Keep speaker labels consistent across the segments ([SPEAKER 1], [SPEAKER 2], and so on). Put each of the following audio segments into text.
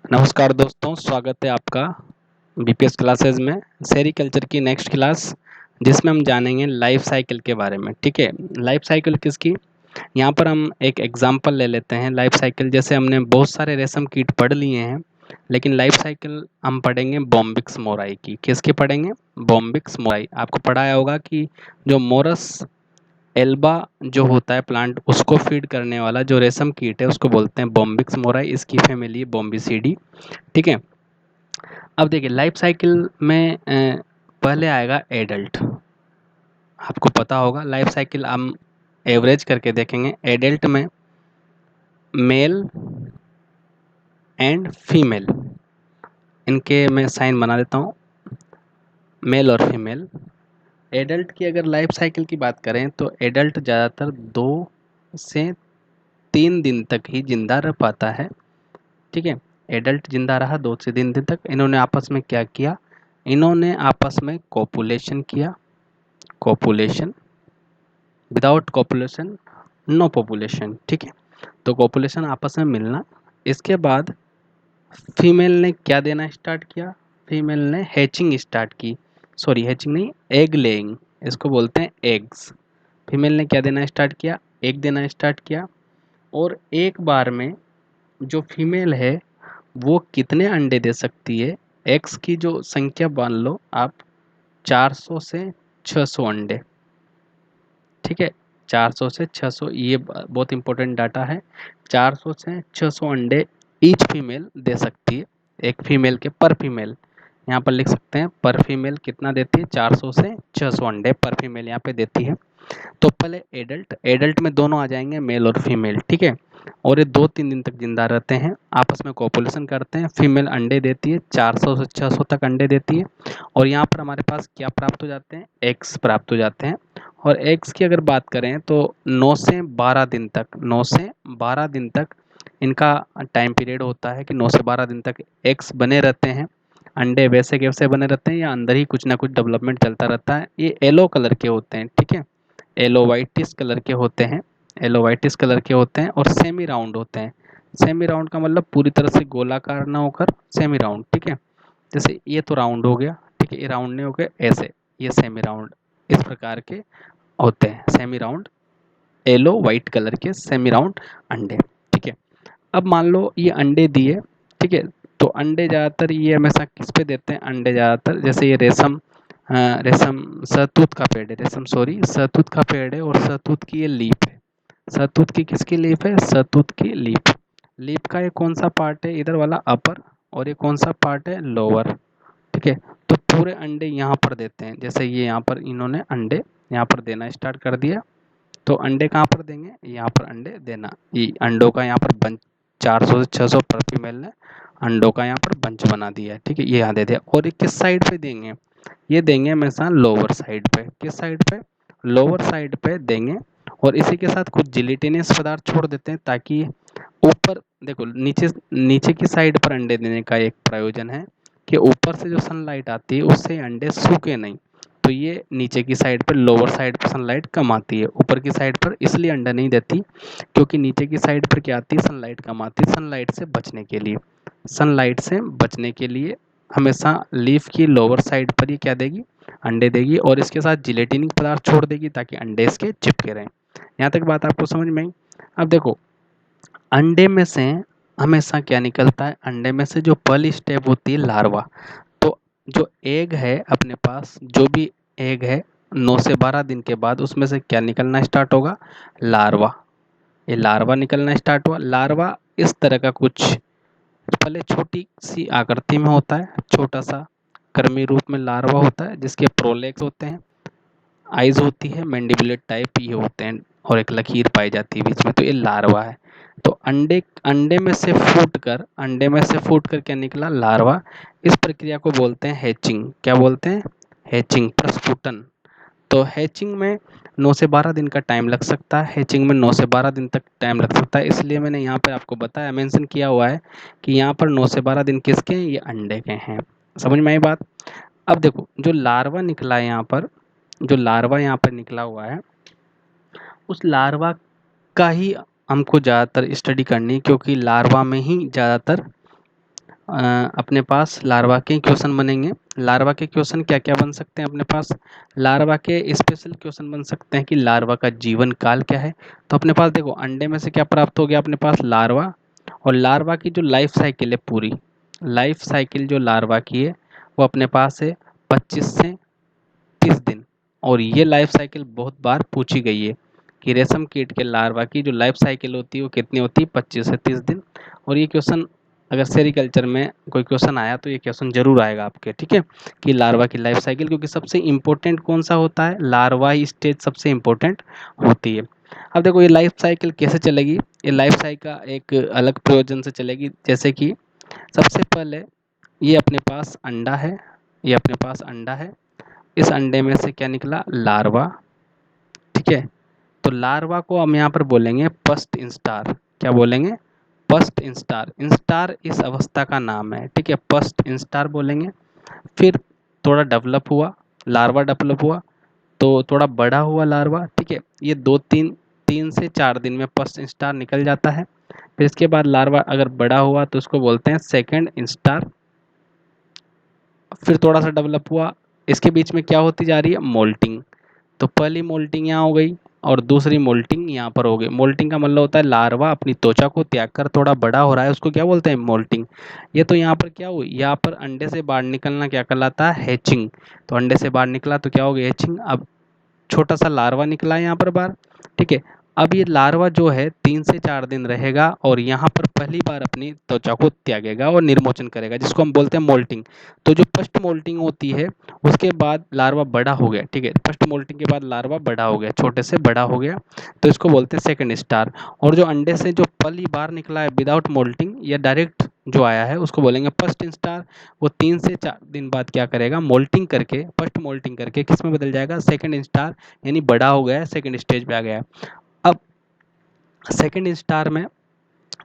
[SPEAKER 1] नमस्कार दोस्तों, स्वागत है आपका बीपीएस क्लासेस में। सेरीकल्चर की नेक्स्ट क्लास जिसमें हम जानेंगे लाइफ साइकिल के बारे में। ठीक है, लाइफ साइकिल किसकी? यहाँ पर हम एक एग्जांपल ले लेते हैं। लाइफ साइकिल जैसे हमने बहुत सारे रेशम कीट पढ़ लिए हैं, लेकिन लाइफ साइकिल हम पढ़ेंगे बॉम्बिक्स मोराई की। किसकी पढ़ेंगे? Bombyx mori. आपको पढ़ाया होगा कि जो मोरस एल्बा जो होता है प्लांट, उसको फीड करने वाला जो रेशम कीट है उसको बोलते हैं बॉम्बिक्स मोराई। इसकी फैमिली बॉम्बिसीडी। ठीक है, अब देखिए लाइफ साइकिल में पहले आएगा एडल्ट। आपको पता होगा लाइफ साइकिल हम एवरेज करके देखेंगे। एडल्ट में मेल एंड फीमेल, इनके मैं साइन बना देता हूँ, मेल और फीमेल। एडल्ट की अगर लाइफ साइकिल की बात करें तो एडल्ट ज़्यादातर 2 से 3 दिन तक ही जिंदा रह पाता है। ठीक है, एडल्ट जिंदा रहा 2 से 3 दिन तक। इन्होंने आपस में क्या किया? इन्होंने आपस में कोपुलेशन किया। Copulation, without copulation no population. ठीक है, तो कोपुलेशन आपस में मिलना। इसके बाद फीमेल ने क्या देना स्टार्ट किया? फीमेल ने हैचिंग स्टार्ट की। सॉरी, हैचिंग नहीं, एग लेइंग, इसको बोलते हैं एग्स। फीमेल ने क्या देना स्टार्ट किया? एग देना स्टार्ट किया। और एक बार में जो फीमेल है वो कितने अंडे दे सकती है? एग्स की जो संख्या मान लो आप 400 से 600 अंडे। ठीक है, 400 से 600, ये बहुत इंपॉर्टेंट डाटा है। 400 से 600 अंडे ईच फीमेल दे सकती है। एक फीमेल के पर फीमेल यहाँ पर लिख सकते हैं, पर फीमेल कितना देती है? 400 से 600 अंडे पर फीमेल यहाँ पे देती है। तो पहले एडल्ट, एडल्ट में दोनों आ जाएंगे, मेल और फीमेल। ठीक है, और ये 2-3 दिन तक जिंदा रहते हैं, आपस में कोपुलेशन करते हैं। फीमेल अंडे देती है, 400 से 600 तक अंडे देती है। और यहाँ पर हमारे पास क्या प्राप्त हो जाते हैं? एग्स प्राप्त हो जाते हैं। और एग्स की अगर बात करें तो 9 से 12 दिन तक, 9 से 12 दिन तक इनका टाइम पीरियड होता है कि 9 से 12 दिन तक एग्स बने रहते हैं। अंडे वैसे के वैसे बने रहते हैं या अंदर ही कुछ ना कुछ डेवलपमेंट चलता रहता है। ये येलो कलर के होते हैं। ठीक है, एलोवाइटिस कलर के होते हैं। एलोवाइटिस कलर के होते हैं और सेमी राउंड होते हैं। सेमी राउंड का मतलब पूरी तरह से गोलाकार ना होकर सेमी राउंड। ठीक है, जैसे ये तो राउंड हो गया, ठीक है, ये राउंड नहीं हो गया, ऐसे ये सेमी राउंड, इस प्रकार के होते हैं semi round, yellow white colour के सेमी राउंड अंडे। ठीक है, अब मान लो ये अंडे दिए। ठीक है, तो अंडे ज़्यादातर ये हमेशा किस पे देते हैं? अंडे ज़्यादातर, जैसे ये रेशम, रेशम सहतूत का पेड़ है, रेशम सॉरी सहतूत का पेड़ है, और सहतूत की ये लीफ है। सहतूत की किसकी लीफ है? सहतूत की लीफ। लीफ का ये कौन सा पार्ट है? इधर वाला अपर, और ये कौन सा पार्ट है? लोअर। ठीक है, तो पूरे अंडे यहाँ पर देते हैं। जैसे ये यहाँ पर इन्होंने अंडे यहाँ पर देना स्टार्ट कर दिया, तो अंडे कहाँ पर देंगे? यहाँ पर अंडे देना। ये अंडों का यहाँ पर बंच, 400 से 600 पर फीमेल ने अंडों का यहाँ पर बंच बना दिया है। ठीक है, ये यहाँ दे दिया। और ये किस साइड पे देंगे? ये देंगे हमेशा लोअर साइड पे। किस साइड पे? लोअर साइड पे देंगे। और इसी के साथ कुछ जिलेटिनस पदार्थ छोड़ देते हैं, ताकि ऊपर देखो, नीचे नीचे की साइड पर अंडे देने का एक प्रयोजन है कि ऊपर से जो सनलाइट आती है उससे अंडे सूखे नहीं। तो ये नीचे की साइड पर, लोअर साइड पर सनलाइट कम आती है, ऊपर की साइड पर इसलिए अंडा नहीं देती, क्योंकि नीचे की साइड पर क्या आती है? सनलाइट कम आती है। सनलाइट से बचने के लिए, सनलाइट से बचने के लिए हमेशा लीफ की लोअर साइड पर ही क्या देगी? अंडे देगी। और इसके साथ जिलेटिनिक पदार्थ छोड़ देगी ताकि अंडे इसके चिपके रहें। यहाँ तक बात आपको समझ में आई? अब देखो, अंडे में से हमेशा क्या निकलता है? अंडे में से जो पहली स्टेप होती है लार्वा। तो जो एग है अपने पास, जो भी एग है, 9 से 12 दिन के बाद उसमें से क्या निकलना स्टार्ट होगा? लार्वा। ये लार्वा निकलना स्टार्ट हुआ। लार्वा इस तरह का कुछ पहले छोटी सी आकृति में होता है, छोटा सा कर्मी रूप में लार्वा होता है, जिसके प्रोलेक्स होते हैं, आइज होती है, मैंडिबुलेट टाइप ये होते हैं, और एक लकीर पाई जाती है बीच में। तो ये लार्वा है। तो अंडे अंडे में से फूट कर, अंडे में से फूट कर क्या निकला? लार्वा। इस प्रक्रिया को बोलते हैं हैचिंग। क्या बोलते हैं? हैचिंग, प्रस्फुटन। तो हैचिंग में 9 से 12 दिन का टाइम लग सकता है। हैचिंग में 9 से 12 दिन तक टाइम लग सकता है, इसलिए मैंने यहाँ पे आपको बताया, मेंशन किया हुआ है कि यहाँ पर 9 से 12 दिन किसके हैं? ये अंडे के हैं। समझ में आई बात? अब देखो, जो लार्वा निकला है यहाँ पर, जो लार्वा यहाँ पर निकला हुआ है, उस लार्वा का ही हमको ज़्यादातर स्टडी करनी है, क्योंकि लार्वा में ही ज़्यादातर अपने पास लार्वा के क्वेश्चन बनेंगे। लार्वा के क्वेश्चन क्या क्या बन सकते हैं अपने पास? लार्वा के स्पेशल क्वेश्चन बन सकते हैं कि लार्वा का जीवन काल क्या है। तो अपने पास देखो अंडे में से क्या प्राप्त हो गया अपने पास? लार्वा। और लार्वा की जो लाइफ साइकिल है, पूरी लाइफ साइकिल जो लार्वा की है वो अपने पास है 25 से 30 दिन। और ये लाइफ साइकिल बहुत बार पूछी गई है कि रेशम कीट के लार्वा की जो लाइफ साइकिल होती है वो कितनी होती है? 25 से 30 दिन। और ये क्वेश्चन अगर सेरिकल्चर में कोई क्वेश्चन आया तो ये क्वेश्चन जरूर आएगा आपके, ठीक है, कि लार्वा की लाइफ साइकिल, क्योंकि सबसे इंपॉर्टेंट कौन सा होता है? लार्वा ही स्टेज सबसे इंपॉर्टेंट होती है। अब देखो ये लाइफ साइकिल कैसे चलेगी? ये लाइफ साइकिल का एक अलग प्रयोजन से चलेगी। जैसे कि सबसे पहले ये अपने पास अंडा है, ये अपने पास अंडा है, इस अंडे में से क्या निकला? लार्वा, ठीक है। तो लार्वा को हम यहाँ पर बोलेंगे पस्ट इंस्टार। क्या बोलेंगे? Past instar. इंस्टार इस अवस्था का नाम है, ठीक है, पस्ट इंस्टार बोलेंगे। फिर थोड़ा डेवलप हुआ, लार्वा डेवलप हुआ, तो थोड़ा बड़ा हुआ लार्वा, ठीक है। ये 3 से 4 दिन में पस्ट इंस्टार निकल जाता है। फिर इसके बाद लार्वा अगर बड़ा हुआ तो उसको बोलते हैं सेकंड इंस्टार। फिर थोड़ा सा डेवलप हुआ, इसके बीच में क्या होती जा रही है? मोल्टिंग। तो पहली मोल्टिंग यहाँ हो गई और दूसरी मोल्टिंग यहाँ पर हो गई। मोल्टिंग का मतलब होता है लार्वा अपनी त्वचा को त्याग कर थोड़ा बड़ा हो रहा है, उसको क्या बोलते हैं? मोल्टिंग। ये तो यहाँ पर क्या हुई? यहाँ पर अंडे से बाहर निकलना क्या कहलाता है? हैचिंग। तो अंडे से बाहर निकला तो क्या हो गया? हैचिंग। अब छोटा सा लार्वा निकला है यहाँ पर बाहर, ठीक है। अब ये लार्वा जो है 3 से 4 दिन रहेगा और यहाँ पर पहली बार अपनी त्वचा को त्यागेगा और निर्मोचन करेगा, जिसको हम बोलते हैं मोल्टिंग। तो जो फर्स्ट मोल्टिंग होती है उसके बाद लार्वा बड़ा हो गया, ठीक है, फर्स्ट मोल्टिंग के बाद लार्वा बड़ा हो गया, छोटे से बड़ा हो गया, तो इसको बोलते हैं सेकंड स्टार। और जो अंडे से जो पहली बार निकला है विदाउट मोल्टिंग या डायरेक्ट जो आया है उसको बोलेंगे फर्स्ट स्टार। वो 3 से 4 दिन बाद क्या करेगा? मोल्टिंग करके, फर्स्ट मोल्टिंग करके किस में बदल जाएगा? सेकंड स्टार, यानी बड़ा हो गया है, सेकंड स्टेज पे आ गया है। अब सेकंड स्टार में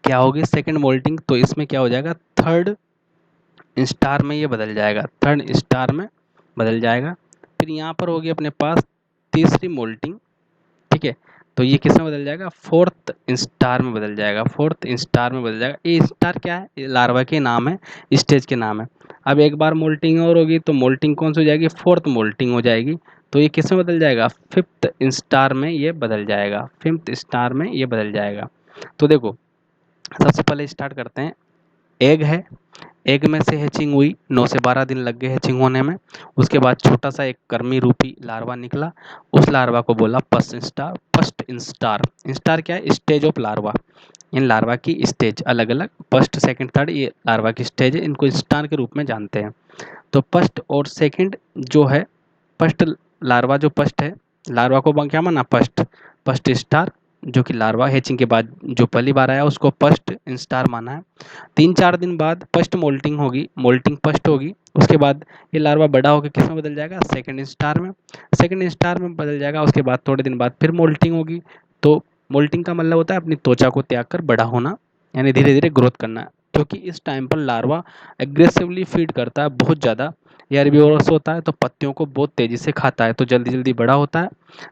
[SPEAKER 1] क्या होगी? सेकंड मोल्टिंग, तो इसमें क्या हो जाएगा? थर्ड स्टार में ये बदल जाएगा, थर्ड स्टार में बदल जाएगा। फिर यहाँ पर होगी अपने पास तीसरी मोल्टिंग, ठीक है, तो ये किस में बदल जाएगा? फोर्थ स्टार में बदल जाएगा, फोर्थ स्टार में बदल जाएगा। ये स्टार क्या है? ये लार्वा के नाम है, स्टेज के नाम है। अब एक बार मोल्टिंग और होगी तो मोल्टिंग कौन सी हो जाएगी? फोर्थ मोल्टिंग हो जाएगी। तो ये किस में बदल जाएगा? फिफ्थ स्टार में ये बदल जाएगा, फिफ्थ स्टार में ये बदल जाएगा। तो देखो सबसे पहले स्टार्ट करते हैं। एग है, एग में से हैचिंग हुई, 9 से 12 दिन लग गए हैचिंग होने में। उसके बाद छोटा सा एक कर्मी रूपी लार्वा निकला, उस लार्वा को बोला first instar, first instar. Instar क्या है? Stage of larva. In larva की स्टेज अलग अलग, फर्स्ट सेकंड थर्ड, ये लार्वा की स्टेज है, इनको स्टार के रूप में जानते हैं। तो फर्स्ट और सेकंड जो है, फर्स्ट लार्वा जो फर्स्ट है, लार्वा को क्या माना? फर्स्ट, फर्स्ट स्टार, जो कि लार्वा हैचिंग के बाद जो पहली बार आया उसको फर्स्ट इंस्टार माना है। 3-4 दिन बाद फर्स्ट मोल्टिंग होगी, मोल्टिंग फर्स्ट होगी, उसके बाद ये लार्वा बड़ा होकर किस में बदल जाएगा? सेकंड स्टार में, सेकंड स्टार में बदल जाएगा। उसके बाद थोड़े दिन बाद फिर मोल्टिंग होगी। तो मोल्टिंग का मतलब होता है अपनी त्वचा को त्याग कर बड़ा होना, यानी धीरे धीरे ग्रोथ करना, क्योंकि इस टाइम पर लार्वा एग्रेसिवली फीड करता है बहुत ज़्यादा, ये हेर्बिवोरस होता है, तो पत्तियों को बहुत तेज़ी से खाता है, तो जल्दी जल्दी बड़ा होता है।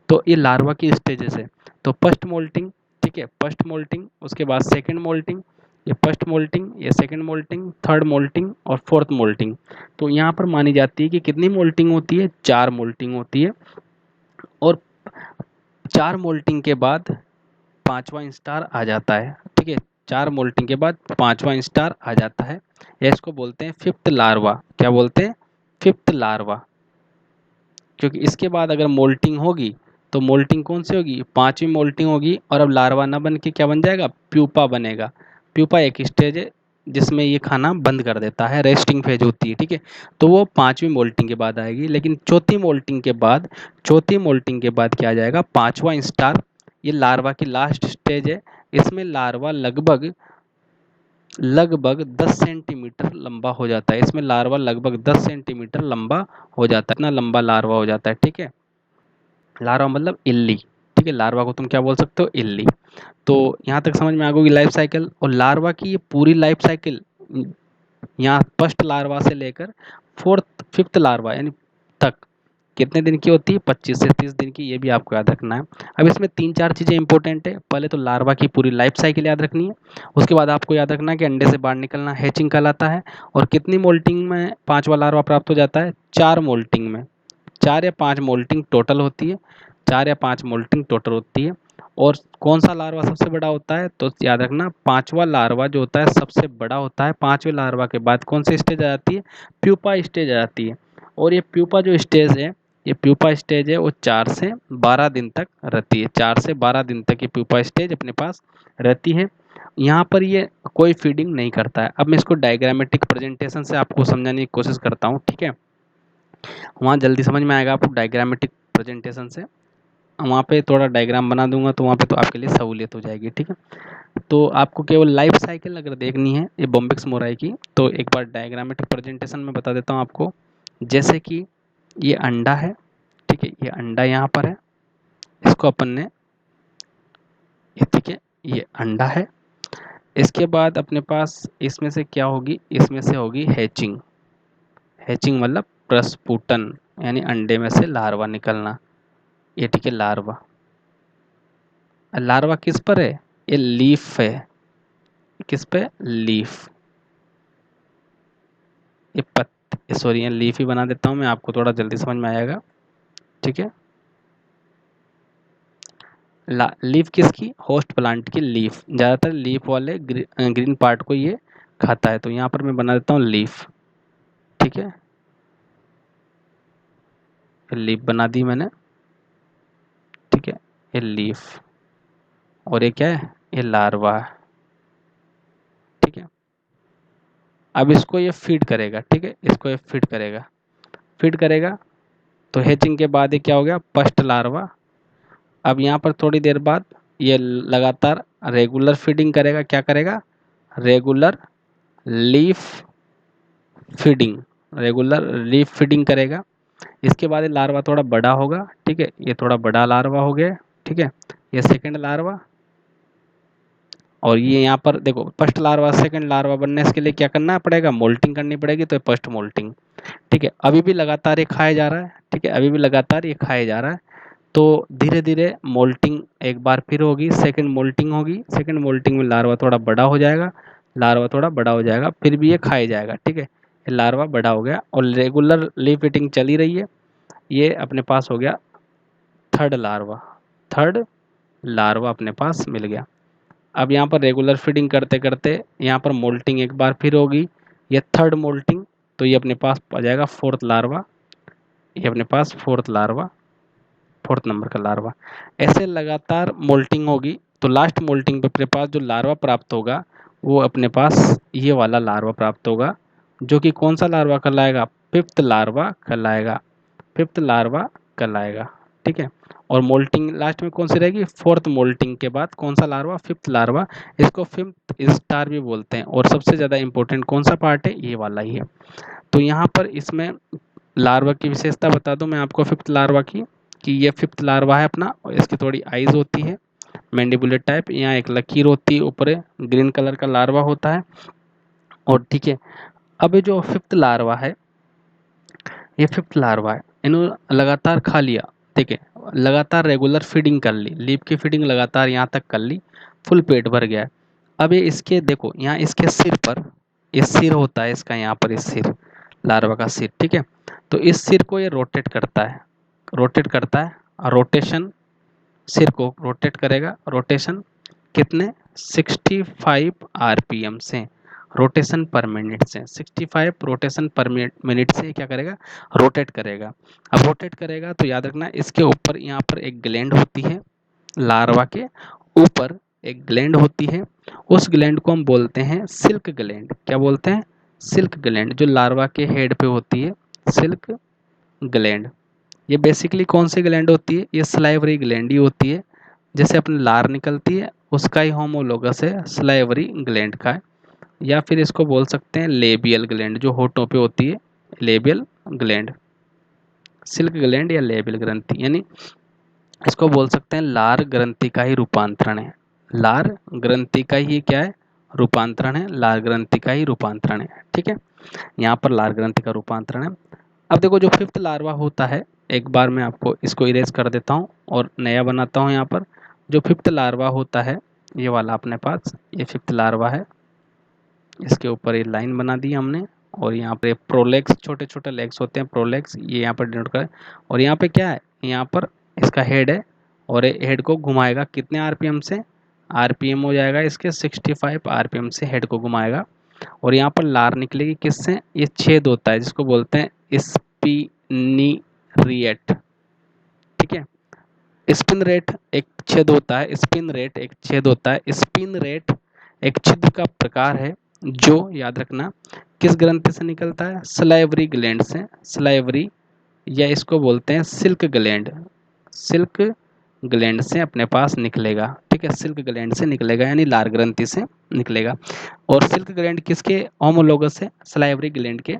[SPEAKER 1] तो ये लार्वा की स्टेजेस है। तो फर्स्ट मोल्टिंग, ठीक है, फर्स्ट मोल्टिंग, उसके बाद सेकंड मोल्टिंग, ये फर्स्ट मोल्टिंग, ये सेकंड मोल्टिंग, थर्ड मोल्टिंग और फोर्थ मोल्टिंग। तो यहाँ पर मानी जाती है कि कितनी मोल्टिंग होती है? 4 मोल्टिंग होती है। और 4 मोल्टिंग के बाद पांचवा इंस्टार आ जाता है, ठीक है, 4 मोल्टिंग के बाद पांचवा इंस्टार आ जाता है, या इसको बोलते हैं फिफ्थ लार्वा। क्या बोलते हैं? Fifth larva. क्योंकि इसके बाद अगर मोल्टिंग होगी तो मोल्टिंग कौन सी होगी? पांचवी मोल्टिंग होगी, और अब लार्वा ना बन के क्या बन जाएगा? प्यूपा बनेगा। प्यूपा एक स्टेज है जिसमें ये खाना बंद कर देता है, रेस्टिंग फेज होती है, ठीक है, तो वो पांचवी मोल्टिंग के बाद आएगी। लेकिन चौथी मोल्टिंग के बाद, चौथी मोल्टिंग के बाद क्या आ जाएगा? पांचवा इंस्टार। ये लार्वा की लास्ट स्टेज है। इसमें लार्वा लगभग लगभग 10 सेंटीमीटर लंबा हो जाता है, इसमें लार्वा लगभग 10 सेंटीमीटर लंबा हो जाता है, इतना लंबा लार्वा हो जाता है, ठीक है। लार्वा मतलब इल्ली, ठीक है, लार्वा को तुम क्या बोल सकते हो? इल्ली। तो यहाँ तक समझ में आ गई लाइफ साइकिल। और लार्वा की ये पूरी लाइफ साइकिल यहाँ फर्स्ट लार्वा से लेकर फोर्थ फिफ्थ लार्वा यानी तक, कितने दिन की होती है? 25 से 30 दिन की, ये भी आपको याद रखना है। अब इसमें 3-4 चीज़ें इंपॉर्टेंट है। पहले तो लार्वा की पूरी लाइफ साइकिल याद रखनी है। उसके बाद आपको याद रखना है कि अंडे से बाहर निकलना हैचिंग कहलाता है। और कितनी मोल्टिंग में पांचवा लार्वा प्राप्त हो जाता है? 4 मोल्टिंग में। 4 या 5 मोल्टिंग टोटल होती है। 4 या 5 मोल्टिंग टोटल होती है। और कौन सा लार्वा सबसे बड़ा होता है? तो याद रखना, पांचवा लार्वा जो होता है सबसे बड़ा होता है। पांचवें लार्वा के बाद कौन सी स्टेज आ जाती है? प्यूपा स्टेज आ जाती है। और ये प्यूपा जो स्टेज है, ये प्यूपा स्टेज है, वो 4 से 12 दिन तक रहती है। 4 से 12 दिन तक ये प्यूपा स्टेज अपने पास रहती है। यहाँ पर ये कोई फीडिंग नहीं करता है। अब मैं इसको डायग्रामेटिक प्रेजेंटेशन से आपको समझाने की कोशिश करता हूँ, ठीक है। वहाँ जल्दी समझ में आएगा आपको डायग्रामेटिक प्रेजेंटेशन से। वहाँ पे थोड़ा डायग्राम बना दूंगा तो वहाँ पे तो आपके लिए सहूलियत हो जाएगी, ठीक है। तो आपको केवल लाइफ साइकिल अगर देखनी है ये बॉम्बिक्स मोराई की, तो एक बार डायग्रामेटिक प्रेजेंटेशन में बता देता हूँ आपको। जैसे कि ये अंडा है, ठीक है, ये अंडा यहाँ पर है, इसको अपन ने, ये ठीक है, ये अंडा है। इसके बाद अपने पास इसमें से क्या होगी? इसमें से होगी हैचिंग। हैचिंग मतलब प्रस्फुटन, यानी अंडे में से लार्वा निकलना। ये ठीक है, लार्वा। लार्वा किस पर है? ये लीफ है। किस पे? लीफ। ये पत्ते, सॉरी, ये लीफ ही बना देता हूँ मैं, आपको थोड़ा जल्दी समझ में आएगा, ठीक है। लीफ किसकी? होस्ट प्लांट की लीफ। ज़्यादातर लीफ वाले ग्रीन पार्ट को ये खाता है। तो यहाँ पर मैं बना देता हूँ लीफ, ठीक है। लीफ बना दी मैंने, ठीक है। ये लीफ, और ये क्या है? ये लार्वा है, ठीक है। अब इसको ये फीड करेगा, ठीक है, इसको ये फीड करेगा। फीड करेगा तो हैचिंग के बाद ये क्या हो गया? First larva. अब यहाँ पर थोड़ी देर बाद ये लगातार रेगुलर फीडिंग करेगा। क्या करेगा? Regular leaf feeding. Regular leaf feeding करेगा। इसके बाद ये लार्वा थोड़ा बड़ा होगा, ठीक है, ये थोड़ा बड़ा लार्वा हो गया, ठीक है। ये सेकंड लार्वा। और ये यहाँ पर देखो, फर्स्ट लार्वा सेकंड लार्वा बनने के लिए क्या करना पड़ेगा? मोल्टिंग करनी पड़ेगी, तो फर्स्ट मोल्टिंग, ठीक है। अभी भी लगातार ये खाया जा रहा है, ठीक है, अभी भी लगातार ये खाया जा रहा है। तो धीरे धीरे मोल्टिंग एक बार फिर होगी, सेकंड मोल्टिंग होगी। सेकंड मोल्टिंग में लार्वा थोड़ा बड़ा हो जाएगा, लार्वा थोड़ा बड़ा हो जाएगा, फिर भी ये खाया जाएगा, ठीक है। ये लार्वा बड़ा हो गया और रेगुलर लीफ ईटिंग चली रही है। ये अपने पास हो गया थर्ड लार्वा। थर्ड लार्वा अपने पास मिल गया। अब यहाँ पर रेगुलर फीडिंग करते करते यहाँ पर मोल्टिंग एक बार फिर होगी, ये थर्ड मोल्टिंग। तो ये अपने पास आ जाएगा फोर्थ लार्वा। ये अपने पास फोर्थ लार्वा, फोर्थ नंबर का लार्वा। ऐसे लगातार मोल्टिंग होगी, तो लास्ट मोल्टिंग पे अपने पास जो लार्वा प्राप्त होगा वो अपने पास ये वाला लार्वा प्राप्त होगा, जो कि कौन सा लार्वा कहलाएगा? फिफ्थ लार्वा कहलाएगा। फिफ्थ लार्वा कहलाएगा, ठीक है। और मोल्टिंग लास्ट में कौन सी रहेगी? फोर्थ मोल्टिंग के बाद कौन सा लार्वा? Fifth larva. इसको फिफ्थ स्टार भी बोलते हैं। और सबसे ज़्यादा इंपॉर्टेंट कौन सा पार्ट है? ये वाला ही है। तो यहाँ पर इसमें लार्वा की विशेषता बता दूं मैं आपको फिफ्थ लार्वा की, कि ये फिफ्थ लार्वा है अपना, और इसकी थोड़ी आइज होती है मैंडिबुलेट टाइप, यहाँ एक लकीर होती है ऊपर, ग्रीन कलर का लार्वा होता है। और ठीक है, अब ये जो फिफ्थ लार्वा है, ये फिफ्थ लार्वा है, इन्होंने लगातार खा लिया, ठीक है, लगातार रेगुलर फीडिंग कर ली, लीफ की फीडिंग लगातार यहाँ तक कर ली, फुल पेट भर गया है। अब ये इसके देखो, यहाँ इसके सिर पर, ये सिर होता है इसका, यहाँ पर इस सिर, लार्वा का सिर, ठीक है। तो इस सिर को ये रोटेट करता है, रोटेट करता है। और रोटेशन, सिर को रोटेट करेगा, रोटेशन कितने? 65 आरपीएम से, रोटेशन पर मिनट से, 65 रोटेशन पर मिनट से क्या करेगा? रोटेट करेगा। अब रोटेट करेगा तो याद रखना, इसके ऊपर यहाँ पर एक ग्लैंड होती है, लार्वा के ऊपर एक ग्लैंड होती है। उस ग्लैंड को हम बोलते हैं सिल्क ग्लैंड। क्या बोलते हैं? सिल्क ग्लैंड, जो लार्वा के हेड पे होती है, सिल्क ग्लैंड। ये बेसिकली कौन सी ग्लैंड होती है? ये स्लाइवरी ग्लैंड ही होती है। जैसे अपनी लार निकलती है, उसका ही होमोलोगस है स्लाइवरी ग्लैंड का है। या फिर इसको बोल सकते हैं लेबियल ग्लैंड, जो होठों पे होती है, लेबियल ग्लैंड, सिल्क ग्लैंड या लेबियल ग्रंथि, यानी इसको बोल सकते हैं लार ग्रंथि का ही रूपांतरण है। लार ग्रंथि का ही क्या है? रूपांतरण है। लार ग्रंथि का ही रूपांतरण है, ठीक है। यहाँ पर लार ग्रंथि का रूपांतरण है। अब देखो, जो फिफ्थ लार्वा होता है, एक बार मैं आपको इसको इरेज कर देता हूँ और नया बनाता हूँ। यहाँ पर जो फिफ्थ लार्वा होता है ये वाला अपने पास, ये फिफ्थ लार्वा है, इसके ऊपर ये लाइन बना दी हमने। और यहाँ पर प्रोलेक्स, छोटे छोटे लेग्स होते हैं प्रोलेक्स, ये यहाँ पर डिनोट करें। और यहाँ पे क्या है, यहाँ पर इसका हेड है और हेड को घुमाएगा कितने आरपीएम से, आरपीएम हो जाएगा इसके 65 आरपीएम से हेड को घुमाएगा। और यहाँ पर लार निकलेगी किससे, ये छेद होता है जिसको बोलते हैं स्पिनिरिएट। ठीक है, स्पिन रेट एक छेद होता है, स्पिन रेट एक छेद होता है। स्पिन रेट एक छिद्र का प्रकार है जो, याद रखना, किस ग्रंथि से निकलता है, सलाइवरी ग्लैंड से। सलाइवरी या इसको बोलते हैं सिल्क ग्लैंड, सिल्क ग्लैंड से अपने पास निकलेगा। ठीक है, सिल्क ग्लैंड से निकलेगा यानी लार ग्रंथि से निकलेगा। और सिल्क ग्लैंड किसके होमोलोगस है, सलाइवरी ग्लैंड के।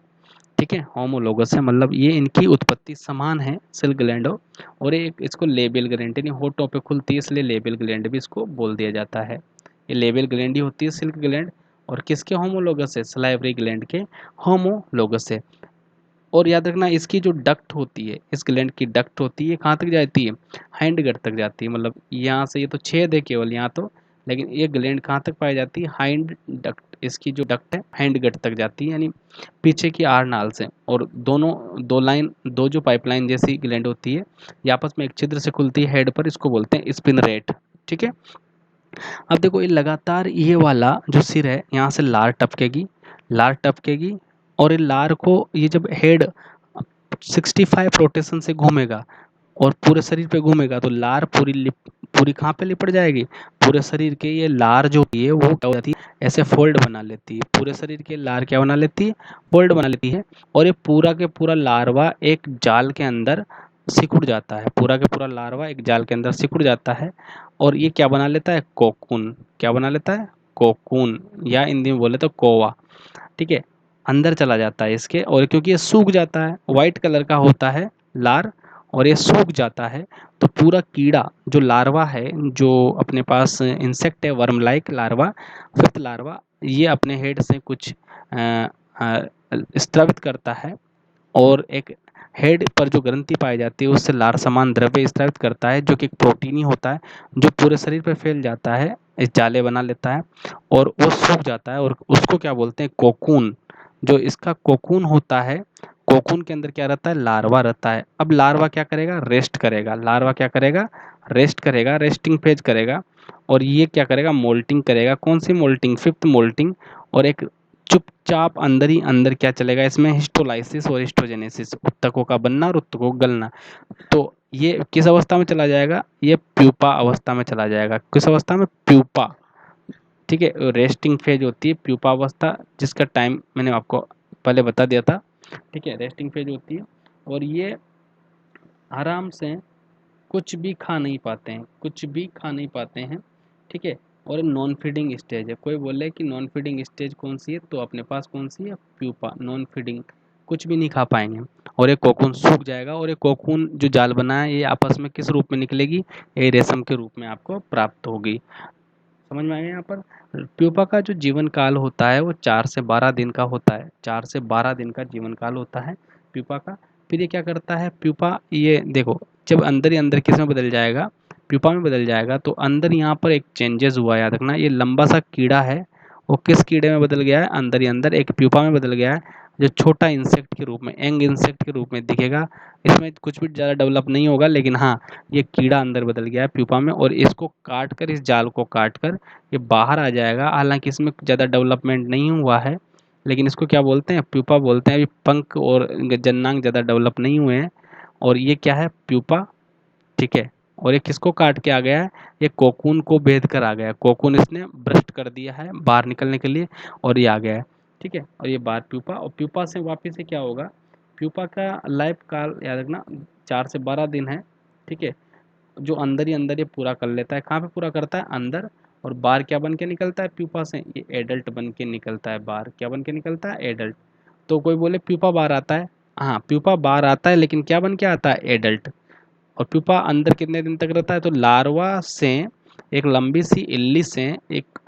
[SPEAKER 1] ठीक है, होमोलोगस है, मतलब ये इनकी उत्पत्ति समान है सिल्क ग्लैंड। और एक इसको लेबियल ग्लैंड यानी होठों पे खुलती है इसलिए लेबियल ग्लैंड भी इसको बोल दिया जाता है। ये लेबियल ग्लैंड ही होती है सिल्क ग्लैंड। और किसके होमोलोगस है, सलाइवरी ग्लैंड के होमोलोगस है। और याद रखना इसकी जो डक्ट होती है, इस ग्लैंड की डक्ट होती है, कहाँ तक जाती है, हैंड गट तक जाती है। मतलब यहाँ से, ये तो छेद है केवल यहाँ तो, लेकिन ये ग्लैंड कहाँ तक पाई जाती है, हाइंड डक्ट, इसकी जो डक्ट है हैंड गट तक जाती है यानी पीछे की आर नाल से। और दोनों दो लाइन, दो जो पाइपलाइन जैसी ग्लैंड होती है ये आपस में एक छिद्र से खुलती है हेड पर, इसको बोलते हैं स्पिन रेट। ठीक है, अब देखो ये लगातार ये वाला जो सिर है यहाँ से लार टपकेगी, लार टपकेगी। और ये लार को, ये जब हेड 65 रोटेशन से घूमेगा और पूरे शरीर पे घूमेगा तो लार पूरी कहाँ पे लिपट जाएगी, पूरे शरीर के। ये लार जो है वो क्या हो जाती है, ऐसे फोल्ड बना लेती है, पूरे शरीर के लार क्या बना लेती है, फोल्ड बना लेती है। और ये पूरा के पूरा लार्वा एक जाल के अंदर सिकुड़ जाता है, पूरा के पूरा लार्वा एक जाल के अंदर सिकुड़ जाता है। और ये क्या बना लेता है, कोकून। क्या बना लेता है, कोकून, या हिंदी में बोले तो कोवा। ठीक है, अंदर चला जाता है इसके। और क्योंकि ये सूख जाता है, व्हाइट कलर का होता है लार, और ये सूख जाता है, तो पूरा कीड़ा जो लार्वा है, जो अपने पास इंसेक्ट है, worm like larva, fifth larva, ये अपने हेड से कुछ स्रावित करता है। और एक हेड पर जो ग्रंथि पाई जाती है उससे लार समान द्रव्य स्रावित करता है, जो कि एक प्रोटीन ही होता है जो पूरे शरीर पर फैल जाता है, इस जाले बना लेता है और वो सूख जाता है। और उसको क्या बोलते हैं, कोकून। जो इसका कोकून होता है, कोकून के अंदर क्या रहता है, लार्वा रहता है। अब लार्वा क्या करेगा, रेस्ट करेगा। लार्वा क्या करेगा, रेस्ट करेगा, रेस्टिंग फेज करेगा। और ये क्या करेगा, मोल्टिंग करेगा। कौन सी मोल्टिंग, फिफ्थ मोल्टिंग। और एक चुपचाप अंदर ही अंदर क्या चलेगा इसमें, हिस्टोलाइसिस और हिस्टोजेनेसिस, उत्तकों का बनना और उत्तकों का गलना। तो ये किस अवस्था में चला जाएगा, ये प्यूपा अवस्था में चला जाएगा। किस अवस्था में, प्यूपा। ठीक है, रेस्टिंग फेज होती है प्यूपा अवस्था, जिसका टाइम मैंने आपको पहले बता दिया था। ठीक है, रेस्टिंग फेज होती है। और ये आराम से कुछ भी खा नहीं पाते हैं, कुछ भी खा नहीं पाते हैं। ठीक है, और नॉन फीडिंग स्टेज है। कोई बोले कि नॉन फीडिंग स्टेज कौन सी है, तो अपने पास कौन सी है, प्यूपा, नॉन फीडिंग, कुछ भी नहीं खा पाएंगे। और ये कोकून सूख जाएगा। और ये कोकून जो जाल बना है ये आपस में किस रूप में निकलेगी, ये रेशम के रूप में आपको प्राप्त होगी। समझ में आया यहाँ पर। प्यूपा का जो जीवन काल होता है वो 4 से 12 दिन का होता है, 4 से 12 दिन का जीवन काल होता है प्यूपा का। फिर ये क्या करता है प्यूपा, ये देखो जब अंदर ही अंदर किस में बदल जाएगा, प्यूपा में बदल जाएगा। तो अंदर यहाँ पर एक चेंजेस हुआ, याद रखना। ये लंबा सा कीड़ा है, वो किस कीड़े में बदल गया है, अंदर ही अंदर एक प्यूपा में बदल गया है, जो छोटा इंसेक्ट के रूप में, एंग इंसेक्ट के रूप में दिखेगा। इसमें कुछ भी ज़्यादा डेवलप नहीं होगा, लेकिन हाँ ये कीड़ा अंदर बदल गया है प्यूपा में। और इसको काट कर, इस जाल को काट कर ये बाहर आ जाएगा। हालांकि इसमें ज़्यादा डेवलपमेंट नहीं हुआ है, लेकिन इसको क्या बोलते हैं, प्यूपा बोलते हैं। अभी पंख और जन्नांग ज़्यादा डेवलप नहीं हुए हैं। और ये क्या है, प्यूपा। ठीक है, और ये किसको काट के आ गया है, ये कोकून को भेद कर आ गया है। कोकून इसने ब्रस्ट कर दिया है बाहर निकलने के लिए, और ये आ गया है। ठीक है, और ये बाहर प्यूपा, और प्यूपा से वापस से क्या होगा, प्यूपा का लाइफ काल याद रखना 4 से 12 दिन है। ठीक है, जो अंदर ही अंदर ये पूरा कर लेता है। कहाँ पे पूरा करता है, अंदर। और बाहर क्या बन के निकलता है प्यूपा से, ये एडल्ट बन के निकलता है बाहर। क्या बन के निकलता है, एडल्ट। तो कोई बोले प्यूपा बाहर आता है, हाँ प्यूपा बाहर आता है, लेकिन क्या बन के आता है, एडल्ट। और प्यूपा अंदर कितने दिन तक रहता है, तो लार्वा से एक लंबी सी इल्ली से एक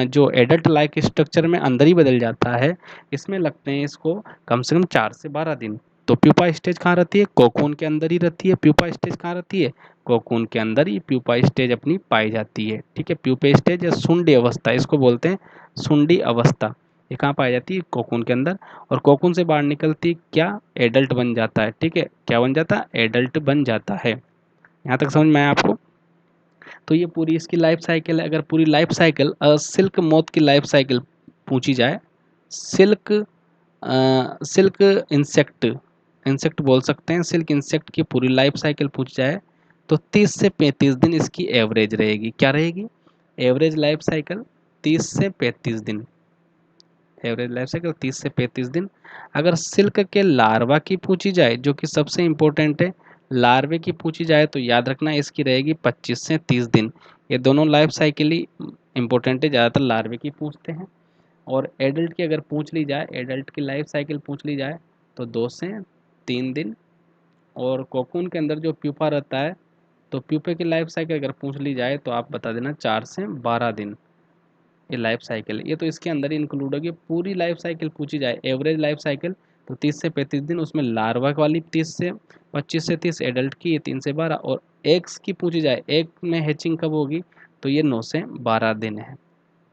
[SPEAKER 1] जो एडल्ट लाइक स्ट्रक्चर में अंदर ही बदल जाता है। इसमें लगते हैं इसको कम से कम 4 से 12 दिन। तो प्यूपा स्टेज कहाँ रहती है? कोकून के अंदर ही रहती है। प्यूपा स्टेज कहाँ रहती है? कोकून के अंदर ही प्यूपा स्टेज अपनी पाई जाती है। ठीक है, प्यूपा स्टेज या सुंडी अवस्था, इसको बोलते हैं सुंडी अवस्था। ये कहाँ पाई जाती है? कोकून के अंदर। और कोकून से बाहर निकलती क्या? एडल्ट बन जाता है। ठीक है, क्या बन जाता है? एडल्ट बन जाता है। यहाँ तक समझ में आया आपको? तो ये पूरी इसकी लाइफ साइकिल है। अगर पूरी लाइफ साइकिल सिल्क मोथ की लाइफ साइकिल पूछी जाए, सिल्क इंसेक्ट, इंसेक्ट बोल सकते हैं, सिल्क इंसेक्ट की पूरी लाइफ साइकिल पूछ जाए तो 30 से 35 दिन इसकी एवरेज रहेगी। क्या रहेगी? एवरेज लाइफ साइकिल 30 से 35 दिन। एवरेज लाइफ साइकिल 30 से 35 दिन। अगर सिल्क के लार्वा की पूछी जाए, जो कि सबसे इंपॉर्टेंट है, लार्वे की पूछी जाए तो याद रखना इसकी रहेगी 25 से 30 दिन। ये दोनों लाइफ साइकिल ही इंपॉर्टेंट है, ज़्यादातर लार्वे की पूछते हैं। और एडल्ट की अगर पूछ ली जाए, एडल्ट की लाइफ साइकिल पूछ ली जाए तो 2 से 3 दिन। और कोकून के अंदर जो प्यूपा रहता है, तो प्यूपे की लाइफ साइकिल अगर पूछ ली जाए तो आप बता देना 4 से 12 दिन ये लाइफ साइकिल है। ये तो इसके अंदर ही इंक्लूड होगी। पूरी लाइफ साइकिल पूछी जाए, एवरेज लाइफ साइकिल, तो 30 से 35 दिन, उसमें लार्वा वाली 30 से 25 से 30, एडल्ट की ये 3 से 12। और एग्स की पूछी जाए, एग में हैचिंग कब होगी, तो ये 9 से 12 दिन है।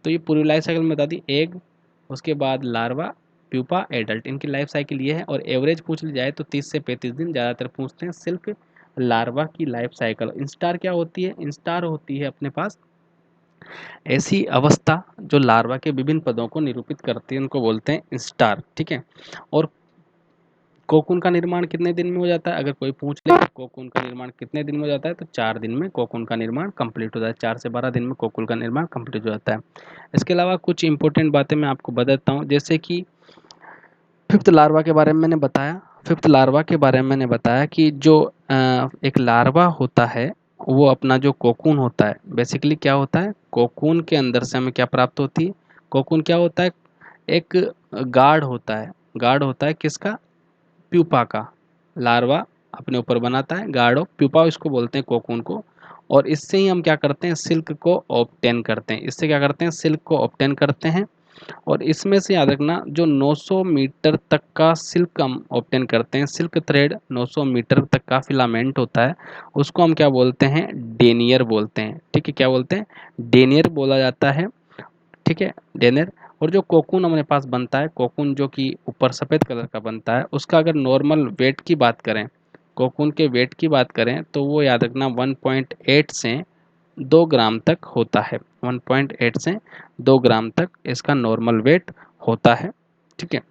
[SPEAKER 1] तो ये पूरी लाइफ साइकिल में बता दी, एग, उसके बाद लार्वा, प्यूपा, एडल्ट, इनकी लाइफ साइकिल ये है। और एवरेज पूछ ली जाए तो 30 से 35 दिन ज़्यादातर पूछते हैं सिल्क लार्वा की लाइफ साइकिल। इंस्टार क्या होती है? इंस्टार होती है अपने पास ऐसी अवस्था जो लार्वा के विभिन्न पदों को निरूपित करती है, उनको बोलते हैं इंस्टार। ठीक है, और कोकून का निर्माण कितने दिन में हो जाता है? अगर कोई पूछ ले कोकून का निर्माण कितने दिन में हो जाता है, तो 4 दिन में कोकून का निर्माण कंप्लीट हो जाता है। 4 से 12 दिन में कोकून का निर्माण कंप्लीट हो जाता है। इसके अलावा कुछ इंपॉर्टेंट बातें मैं आपको बता देता हूँ, जैसे कि फिफ्थ लार्वा के बारे में मैंने बताया। फिफ्थ लार्वा के बारे में मैंने बताया कि जो एक लार्वा होता है, वो अपना जो कोकून होता है, बेसिकली क्या होता है, कोकून के अंदर से हमें क्या प्राप्त होती है? कोकून क्या होता है? एक गार्ड होता है। गार्ड होता है किसका? प्यूपा का। लार्वा अपने ऊपर बनाता है गार्ड ऑफ प्यूपा, इसको बोलते हैं कोकून को। और इससे ही हम क्या करते हैं? सिल्क को ऑब्टेन करते हैं। इससे क्या करते हैं? सिल्क को ऑब्टेन करते हैं। और इसमें से याद रखना, जो 900 मीटर तक का सिल्क हम ऑब्टेन करते हैं, सिल्क थ्रेड 900 मीटर तक का फिलामेंट होता है, उसको हम क्या बोलते हैं? डेनियर बोलते हैं। ठीक है, क्या बोलते हैं? डेनियर बोला जाता है। ठीक है, डेनियर। और जो कोकून हमारे पास बनता है, कोकून जो कि ऊपर सफ़ेद कलर का बनता है, उसका अगर नॉर्मल वेट की बात करें, कोकून के वेट की बात करें, तो वो याद रखना 1.8 से 2 ग्राम तक होता है। 1.8 से 2 ग्राम तक इसका नॉर्मल वेट होता है। ठीक है,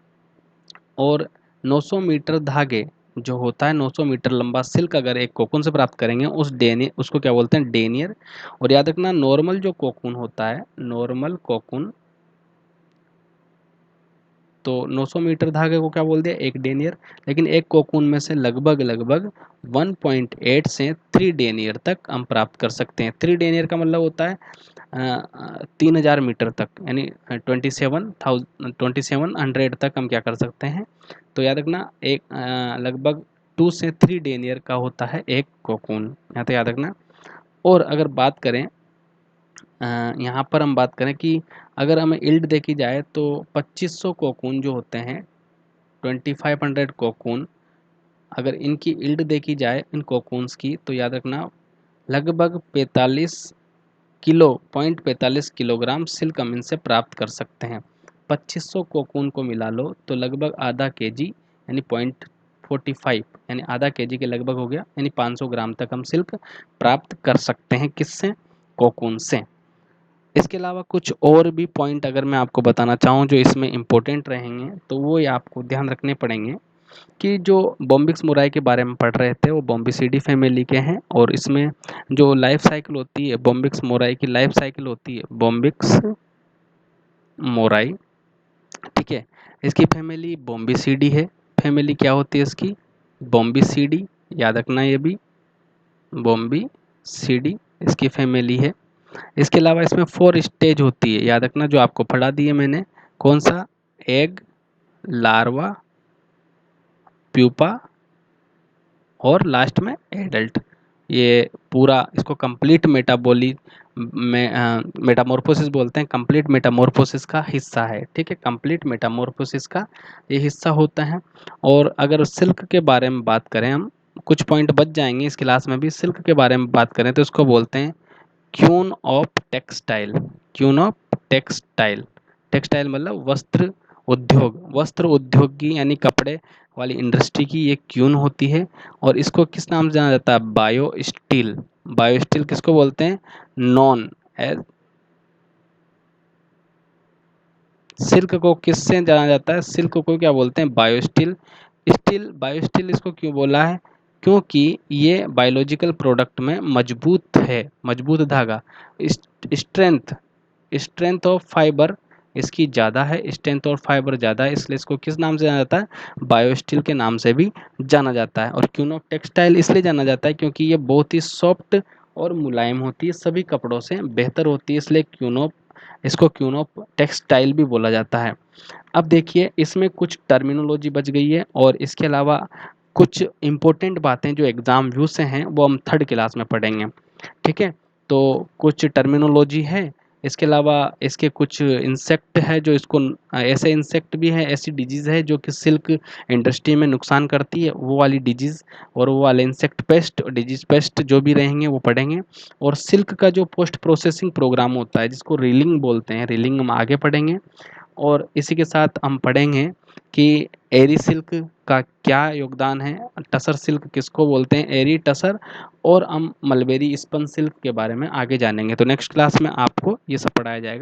[SPEAKER 1] और 900 मीटर धागे जो होता है, 900 मीटर लंबा सिल्क अगर एक कोकून से प्राप्त करेंगे, उस डेनियर, उसको क्या बोलते हैं? डेनियर। और याद रखना, नॉर्मल जो कोकून होता है, नॉर्मल कोकून, तो 900 मीटर धागे को क्या बोल दिया? एक डेनियर। लेकिन एक कोकून में से लगभग लगभग 1.8 से 3 डेनियर तक हम प्राप्त कर सकते हैं। 3 डेनियर का मतलब होता है 3000 मीटर तक, यानी 2700 तक हम क्या कर सकते हैं? तो याद रखना, एक लगभग 2 से 3 डेनियर का होता है एक कोकून, यहाँ तो याद रखना। और अगर बात करें, यहाँ पर हम बात करें कि अगर हमें इल्ड देखी जाए तो 2500 कोकून जो होते हैं, 2500 कोकून, अगर इनकी इल्ड देखी जाए इन कोकून्स की, तो याद रखना लगभग 45 किलोग्राम सिल्क हम इनसे प्राप्त कर सकते हैं। 2500 कोकून को मिला लो तो लगभग आधा केजी, यानी 0.45, यानी आधा केजी के लगभग हो गया, यानी 500 ग्राम तक हम सिल्क प्राप्त कर सकते हैं। किससे? कोकून से। इसके अलावा कुछ और भी पॉइंट अगर मैं आपको बताना चाहूँ जो इसमें इम्पोर्टेंट रहेंगे, तो वो ये आपको ध्यान रखने पड़ेंगे कि जो बॉम्बिक्स मुराई के बारे में पढ़ रहे थे, वो बॉम्बिसिडी फैमिली के हैं। और इसमें जो लाइफ साइकिल होती है बॉम्बिक्स मोराई की, लाइफ साइकिल होती है बॉम्बिक्स मोराई। ठीक है, इसकी फैमिली बॉम्बिसिडी है। फैमिली क्या होती है इसकी? बॉम्बिसिडी, याद रखना ये भी, बॉम्बिसिडी इसकी फैमिली है। इसके अलावा इसमें 4 स्टेज होती है, याद रखना, जो आपको पढ़ा दिए मैंने। कौन सा? एग, लार्वा, प्यूपा और लास्ट में एडल्ट। ये पूरा इसको कंप्लीट मेटामॉर्फोसिस बोलते हैं, कंप्लीट मेटामॉर्फोसिस का हिस्सा है। ठीक है, कंप्लीट मेटामॉर्फोसिस का ये हिस्सा होता है। और अगर सिल्क के बारे में बात करें, हम कुछ पॉइंट बच जाएंगे इस क्लास में भी, सिल्क के बारे में बात करें तो इसको बोलते हैं queen of textile. Queen of textile, textile मतलब वस्त्र उद्योग, वस्त्र उद्योग की यानी कपड़े वाली इंडस्ट्री की ये क्यून होती है। और इसको किस नाम से जाना जाता है? Bio steel. बायो स्टील किसको बोलते हैं? नॉन एज सिल्क को किससे जाना जाता है? सिल्क को क्या बोलते हैं? Bio steel. Steel, bio steel इसको क्यों बोला है? क्योंकि ये बायोलॉजिकल प्रोडक्ट में मजबूत है, मजबूत धागा। स्ट्रेंथ, स्ट्रेंथ ऑफ फाइबर इसकी ज़्यादा है, स्ट्रेंथ और फाइबर ज़्यादा है, इसलिए इसको किस नाम से जाना जाता है? बायो स्टील के नाम से भी जाना जाता है। और क्यून ऑफ टेक्सटाइल इसलिए जाना जाता है क्योंकि ये बहुत ही सॉफ्ट और मुलायम होती है, सभी कपड़ों से बेहतर होती है, इसलिए क्यून ऑफ, इसको क्यून ऑफ टेक्सटाइल भी बोला जाता है। अब देखिए इसमें कुछ टर्मिनोलॉजी बच गई है, और इसके अलावा कुछ इंपॉर्टेंट बातें जो एग्जाम व्यू से हैं वो हम थर्ड क्लास में पढ़ेंगे। ठीक है, तो कुछ टर्मिनोलॉजी है, इसके अलावा इसके कुछ इंसेक्ट है जो इसको, ऐसे इंसेक्ट भी है, ऐसी डिजीज़ है जो कि सिल्क इंडस्ट्री में नुकसान करती है, वो वाली डिजीज़ और वो वाले इंसेक्ट पेस्ट, डिजीज पेस्ट जो भी रहेंगे वो पढ़ेंगे। और सिल्क का जो पोस्ट प्रोसेसिंग प्रोग्राम होता है जिसको रीलिंग बोलते हैं, रीलिंग हम आगे पढ़ेंगे। और इसी के साथ हम पढ़ेंगे कि एरी सिल्क का क्या योगदान है, टसर सिल्क किसको बोलते हैं, एरी, टसर। और हम मलबेरी स्पन सिल्क के बारे में आगे जानेंगे। तो नेक्स्ट क्लास में आपको ये सब पढ़ाया जाएगा।